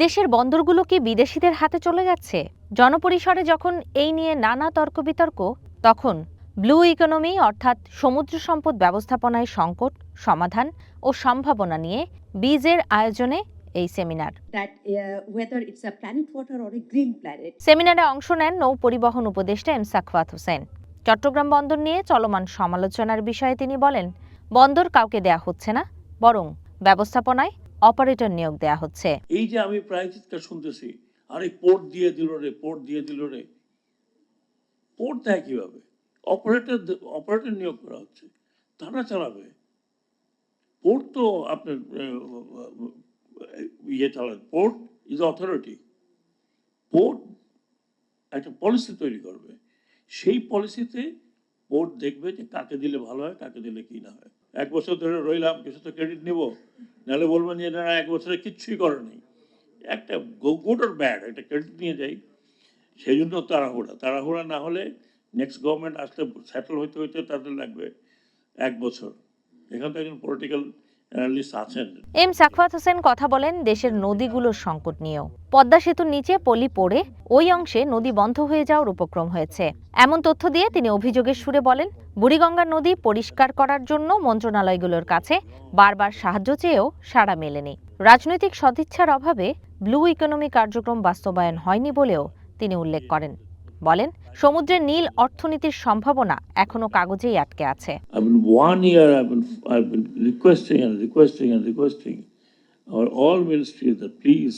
দেশের বন্দরগুলো কি বিদেশিদের হাতে চলে যাচ্ছে? জনপরিসরে যখন এই নিয়ে নানা তর্ক বিতর্ক, তখন ব্লু ইকোনমি অর্থাৎ সমুদ্র সম্পদ ব্যবস্থাপনায় সংকট, সমাধান ও সম্ভাবনা নিয়ে বিজের আয়োজনে এই সেমিনার। সেমিনারে অংশ নেন নৌ পরিবহন উপদেষ্টা এম সাখাওয়াত হোসেন। চট্টগ্রাম বন্দর নিয়ে চলমান সমালোচনার বিষয়ে তিনি বলেন, বন্দর কাউকে দেয়া হচ্ছে না, বরং ব্যবস্থাপনায় অপারেটর নিয়োগ দেয়া হচ্ছে। এই যে আমি প্রায় চিৎকার শুনতেছি, আরে পোর্ট দিয়ে দিল রে, পোর্ট দিয়ে দিল রে। পোর্ট দেয় কিভাবে? অপারেটর নিয়োগ করা হচ্ছে, তারা চালাবে। পোর্ট তো আপনার ইয়ে চালাবে। Port is authority. পোর্ট একটা পলিসি তৈরি করবে, সেই পলিসিতে পোর্ট দেখবে যে কাকে দিলে ভালো হয়, কাকে দিলে কি না হয়। 1 বছর ধরে রইলাম, কিছু তো ক্রেডিট নিব, নাহলে বলবেন যে না 1 বছরে কিচ্ছুই করেনি। একটা গুড অর ব্যাড একটা ক্রেডিট নিয়ে যাই, সেই জন্য তাড়াহুড়া না হলে নেক্সট গভর্নমেন্ট আসলে সেটেল হইতে হইতে তাদের লাগবে 1 বছর। এখানে তো একজন পলিটিক্যাল অ্যানালিস্ট আছেন। এম সাখাওয়াত হোসেন কথা বলেন দেশের নদীগুলোর সংকট নিয়েও। পদ্মা সেতুর নিচে পলি পড়ে ওই অংশে নদী বন্ধ হয়ে যাওয়ার উপক্রম হয়েছে। এমন তথ্য দিয়ে তিনি অভিযোগের সুরে বলেন, বুড়িগঙ্গা নদী পরিষ্কার করার জন্য মন্ত্রণালয়গুলোর কাছে বারবার সাহায্য চেয়েও সাড়া মেলেনি। রাজনৈতিক সদিচ্ছার অভাবে ব্লু ইকোনমি কার্যক্রম বাস্তবায়ন হয়নি বলেও তিনি উল্লেখ করেন। বলেন, সমুদ্রের নীল অর্থনীতির সম্ভাবনা এখনো কাগজেই আটকে আছে। One year I've been requesting our all ministries that please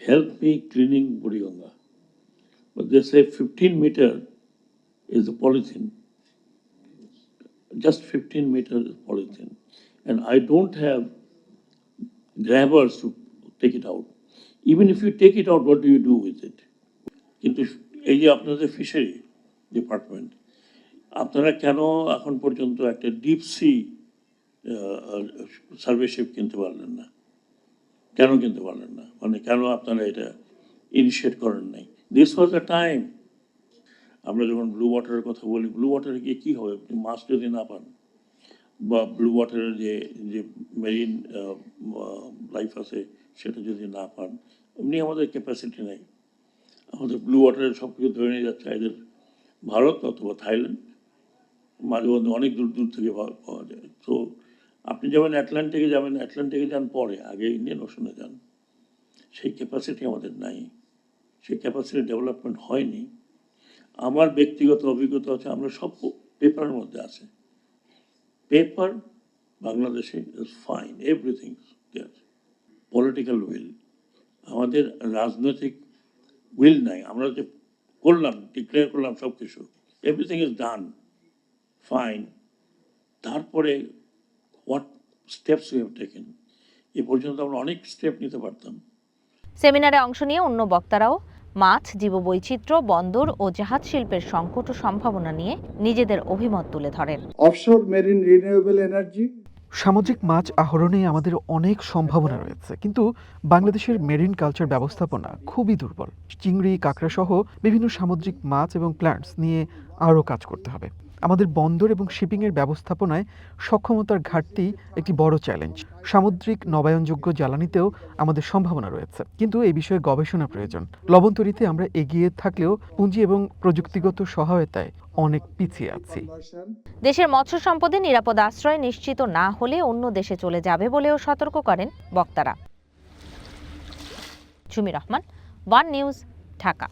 help me cleaning Buriganga. But they say 15 meter is the polythene. Just 15 meters is polythene. And I don't have grabbers to take it out. Even if you take it out, what do you do with it? কিন্তু এই যে আপনাদের fishery department, আপনারা কেন এখন পর্যন্ত একটা deep sea survey sheep কিনতে পারলেন না? কেন কিনতে পারলেন না? মানে কেন আপনারা এটা ইনিশিয়েট করেন নাই? This was the time. আমরা যখন ব্লু ওয়াটারের কথা বলি, ব্লু ওয়াটারে গিয়ে কী হবে? মাছ যদি না পান, বা ব্লু ওয়াটারের যে মেরিন লাইফ আছে সেটা যদি না পান, এমনি আমাদের ক্যাপাসিটি নেই। আমাদের ব্লু ওয়াটারের সব কিছু ধরে নিয়ে যাচ্ছে এদের ভারত অথবা থাইল্যান্ড, মাঝে মধ্যে অনেক দূর দূর থেকে পাওয়া যায়। তো আপনি যেমন আটলান্টিকে যান পরে, আগে ইন্ডিয়ান ওশনে যান। সেই ক্যাপাসিটি আমাদের নাই, সেই ক্যাপাসিটি ডেভেলপমেন্ট হয়নি। আমার ব্যক্তিগত অভিজ্ঞতা হচ্ছে, আমরা সব পেপারের মধ্যে আছে। পেপার বাংলাদেশে is fine, everything there. Political will, আমাদের রাজনৈতিক উইল নাই। আমরা যে করলাম, ডিক্লেয়ার করলাম সব কিছু, এভরিথিং ইজ ডান ফাইন, তারপরে what steps we have taken. এ পর্যন্ত আমরা অনেক স্টেপ নিতে পারতাম। সেমিনারে অংশ নিয়ে অন্য বক্তারাও মাছ, জীববৈচিত্র্য, বন্দর ও জাহাজ শিল্পের সংকট ও সম্ভাবনা নিয়ে নিজেদের অভিমত তুলে ধরেন। অফশোর মেরিন রিনিউয়েবল এনার্জি, সামুদ্রিক মাছ আহরণে আমাদের অনেক সম্ভাবনা রয়েছে, কিন্তু বাংলাদেশের মেরিন কালচার ব্যবস্থাপনা খুবই দুর্বল। চিংড়ি, কাঁকড়া সহ বিভিন্ন সামুদ্রিক মাছ এবং প্ল্যান্টস নিয়ে আরও কাজ করতে হবে। আমাদের বন্দর এবং শিপিংয়ের ব্যবস্থাপনায় সক্ষমতার ঘাটতি একটি বড় চ্যালেঞ্জ। সামুদ্রিক নবায়নযোগ্য জ্বালানিতেও আমাদের সম্ভাবনা রয়েছে, কিন্তু এই বিষয়ে গবেষণা প্রয়োজন। লবণ তৈরিতে আমরা এগিয়ে থাকলেও পুঁজি এবং প্রযুক্তিগত সহায়তায় অনেক পিছিয়ে আছি। দেশের মৎস্য সম্পদে নিরাপদ আশ্রয় নিশ্চিত না হলে অন্য দেশে চলে যাবে বলেও সতর্ক করেন বক্তারা। ঝুমি রহমান, ওয়ান নিউজ, ঢাকা।